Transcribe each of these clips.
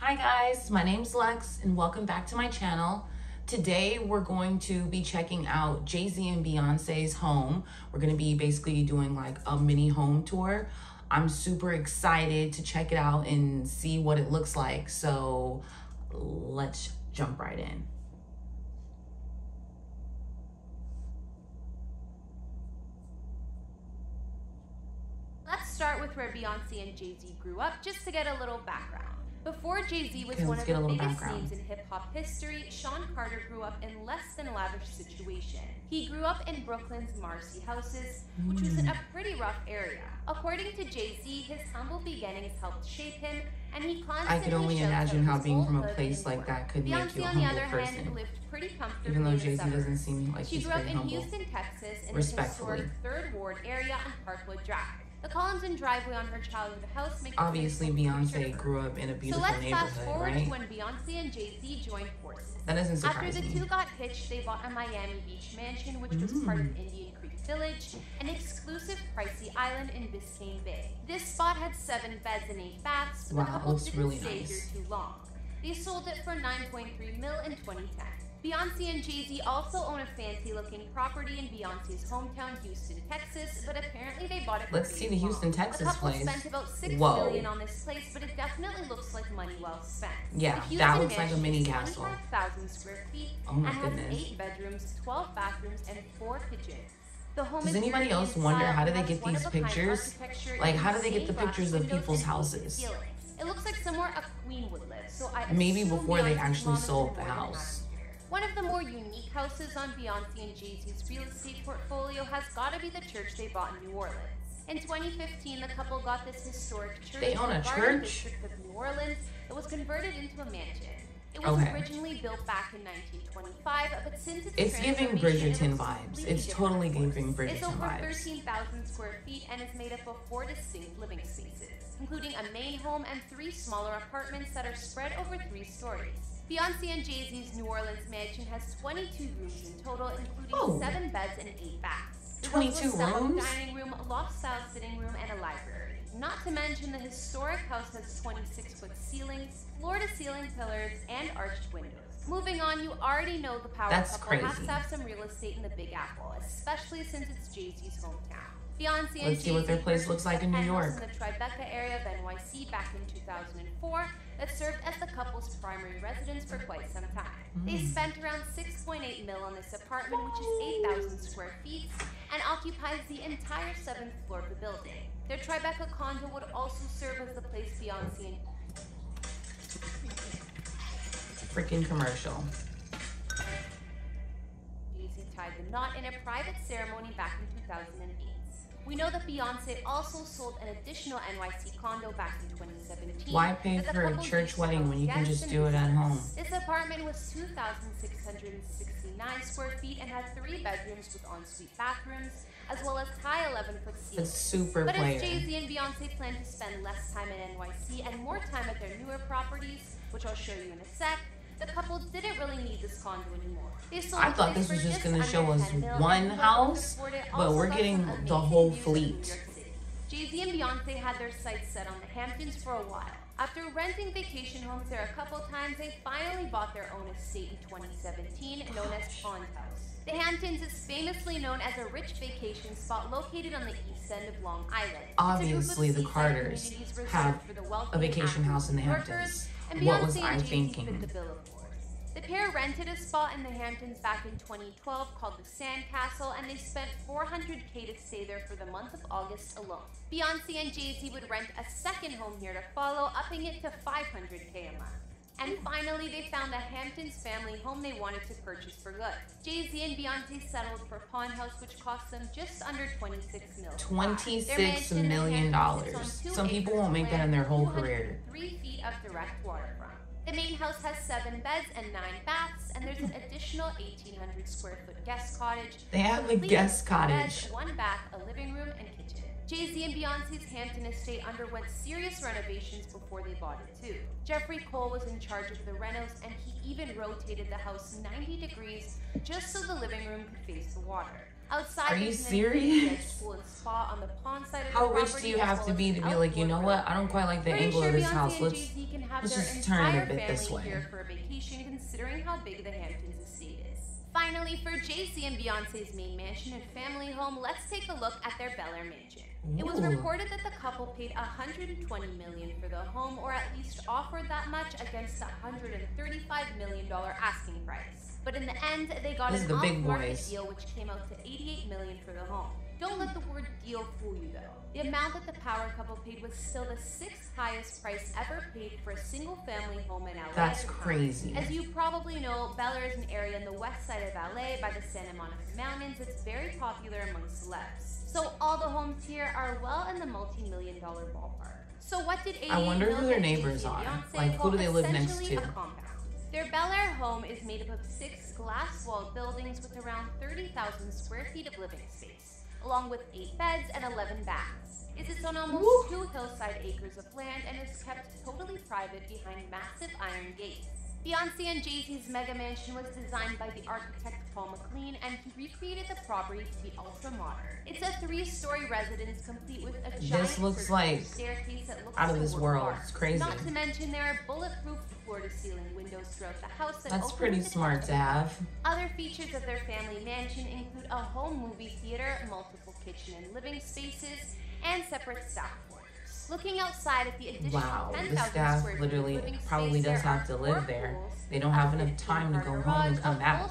Hi guys, my name's Lex and welcome back to my channel. Today we're going to be checking out Jay-Z and Beyonce's home. We're going to be basically doing like a mini home tour. I'm super excited to check it out and see what it looks like. So let's jump right in. Let's start with where Beyoncé and Jay-Z grew up, just to get a little background. Before Jay-Z was one of the biggest names in hip-hop history, Sean Carter grew up in less than lavish situation. He grew up in Brooklyn's Marcy houses, which was in a pretty rough area. According to Jay-Z, his humble beginnings helped shape him, and he constantly I could only imagine how being from a place like that could make you a humble person. Lived pretty comfortably. Even though Jay-Z doesn't seem like he's very humble. She grew up in Houston, Texas, in the historic 3rd Ward area on Parkwood Drive. The columns and driveway on her childhood house make obviously Beyonce grew up in a beautiful neighborhood, right? So let's fast forward to when Beyonce and Jay-Z joined forces. That doesn't surprise me. After the two got hitched, they bought a Miami Beach mansion, which was part of Indian Creek Village, an exclusive pricey island in Biscayne Bay. This spot had 7 beds and 8 baths, but the couple didn't stay here too long. They sold it for $9.3 million in 2010. Beyonce and Jay-Z also own a fancy-looking property in Beyonce's hometown, Houston, Texas, but apparently they bought it for Let's see the Houston, Texas place. The couple spent about $6 million on this place, but it definitely looks like money well spent. Yeah, that looks like a mini castle. 25,000 square feet and has 8 bedrooms, 12 bathrooms, and 4 kitchens. The home Does anybody else wonder how do they get these pictures? Like, how do they get the pictures of people's houses? It looks like somewhere a queen would live, so I maybe before they actually sold the house. One of the more unique houses on Beyoncé and Jay-Z's real estate portfolio has got to be the church they bought in New Orleans. In 2015, the couple got this historic church in the Garden District of New Orleans that was converted into a mansion. It was originally built back in 1925, but since it's giving Bridgerton vibes. It's totally giving Bridgerton vibes. It's over 13,000 square feet and is made up of 4 distinct living spaces, including a main home and 3 smaller apartments that are spread over 3 stories. Beyoncé and Jay-Z's New Orleans mansion has 22 rooms in total, including 7 beds and 8 baths. 22 rooms? A dining room, a loft-style sitting room, and a library. Not to mention, the historic house has 26-foot ceilings, floor-to-ceiling pillars, and arched windows. Moving on, you already know the power couple has to have some real estate in the Big Apple, especially since it's Jay-Z's hometown. Beyonce Let's see what their place looks like in New York. In the Tribeca area of NYC back in 2004 that served as the couple's primary residence for quite some time. They spent around $6.8 million on this apartment, which is 8,000 square feet, and occupies the entire 7th floor of the building. Their Tribeca condo would also serve as the place Beyonce and freaking commercial. Jay-Z tied the knot in a private ceremony back in 2008. We know that Beyonce also sold an additional NYC condo back in 2017. Why pay for a church wedding when you can just do it at home? This apartment was 2,669 square feet and had 3 bedrooms with ensuite bathrooms, as well as high 11-foot ceilings. It's super But player. as Jay-Z and Beyonce plan to spend less time in NYC and more time at their newer properties, which I'll show you in a sec, the couple didn't really need this condo anymore. I thought this was just going to show us one house, but we're getting the whole fleet. Jay-Z and Beyonce had their sights set on the Hamptons for a while. After renting vacation homes there a couple times, they finally bought their own estate in 2017, known as Pond House. The Hamptons is famously known as a rich vacation spot located on the east end of Long Island. Obviously, the Carters have a vacation house in the Hamptons. What was I thinking? The pair rented a spot in the Hamptons back in 2012 called the Sandcastle, and they spent $400K to stay there for the month of August alone. Beyonce and Jay-Z would rent a second home here to follow, upping it to $500K a month. And finally, they found a Hamptons family home they wanted to purchase for good. Jay-Z and Beyonce settled for Pond House, which cost them just under $26 million. $26 million. Some people won't make that in their whole career. 3 feet of direct waterfront. The main house has 7 beds and 9 baths, and there's an additional 1,800 square foot guest cottage. They have a guest cottage. 1 bath, a living room, and kitchen. Jay-Z and Beyonce's Hampton estate underwent serious renovations before they bought it too. Jeffrey Cole was in charge of the renos, and he even rotated the house 90 degrees just so the living room could face the water. Outside, Are you there's an serious? pool and spa on the pond side of How the rich property, do you as have well to as be an to be like, you know outdoor what? I don't quite like the Pretty angle sure of this Beyonce house. and Let's Jay-Z can have let's their just turn it a entire bit this family way. here for a vacation, considering how big the Hamptons estate is. Finally, for Jay-Z and Beyonce's main mansion and family home, let's take a look at their Bel Air mansion. It was Ooh. reported that the couple paid $120 million for the home, or at least offered that much against the $135 million asking price. But in the end, they got an off-market deal which came out to $88 million for the home. Don't let the word deal fool you though. The amount that the power couple paid was still the 6th highest price ever paid for a single family home in LA. That's crazy. As you probably know, Bel Air is an area in the west side of LA by the Santa Monica Mountains that's very popular among celebs. So all the homes here are well in the multi-million-dollar ballpark. So what did I wonder who their neighbors are. Like, who do they live next to? A compound. Their Bel Air home is made up of 6 glass-walled buildings with around 30,000 square feet of living space, along with 8 beds and 11 baths. It sits on almost 2 hillside acres of land and is kept totally private behind massive iron gates. Beyoncé and Jay-Z's mega mansion was designed by the architect Paul McLean, and he recreated the property to be ultra-modern. It's a 3-story residence complete with a giant staircase that looks out of this world. It's crazy. Not to mention there are bulletproof floor-to-ceiling windows throughout the house. That's pretty smart to have. Other features of their family mansion include a home movie theater, multiple kitchen and living spaces, and separate staff quarters. Looking outside at the additional 10,000 the staff square feet literally living probably space, does there have to are live 4 there. pools, They don't have enough time to go home and come back.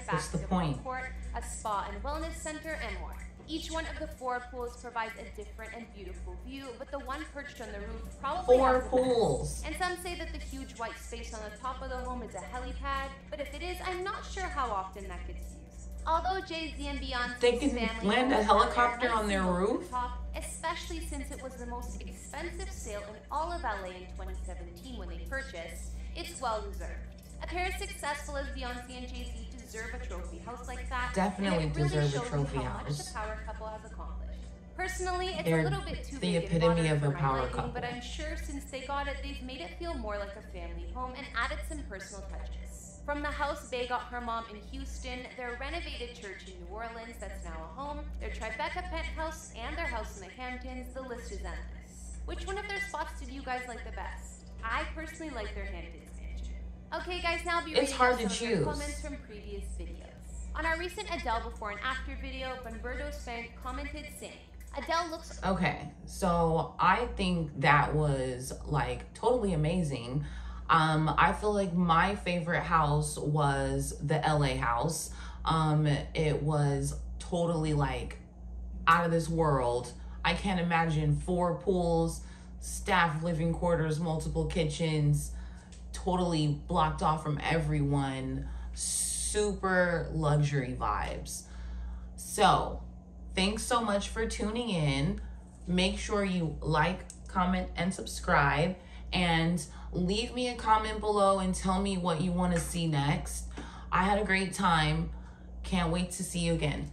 What's the point? Court, a spa and wellness center, and more. Each one of the 4 pools provides a different and beautiful view, but the one perched on the roof probably 4 has the pools. best. And some say that the huge white space on the top of the home is a helipad, but if it is, I'm not sure how often that gets used. Although Jay-Z and Beyonce's family land a helicopter on their roof, especially since it was the most expensive sale in all of LA in 2017 when they purchased, it's well deserved. A pair as successful as Beyonce and Jay-Z deserve a trophy house like that. Definitely and it really deserve shows a trophy how much house. the power couple has accomplished. Personally, it's They're a little bit too the big epitome and of a modern for my power liking, couple. but I'm sure since they got it, they've made it feel more like a family home and added some personal touches. From the house Bey got her mom in Houston, their renovated church in New Orleans that's now a home, their Tribeca penthouse, and their house in the Hamptons, the list is endless. Which one of their spots did you guys like the best? I personally like their Hamptons mansion. Okay guys, now I'll be reading hard to some of your choose. comments from previous videos. On our recent Adele before and after video, Bonberto's fan commented saying, Adele looks... Okay, so I think that was like totally amazing. I feel like my favorite house was the LA house. It was totally like out of this world. I can't imagine 4 pools, staff living quarters, multiple kitchens, totally blocked off from everyone. Super luxury vibes. So thanks so much for tuning in. Make sure you like, comment, and subscribe, and leave me a comment below and tell me what you want to see next. I had a great time. Can't wait to see you again.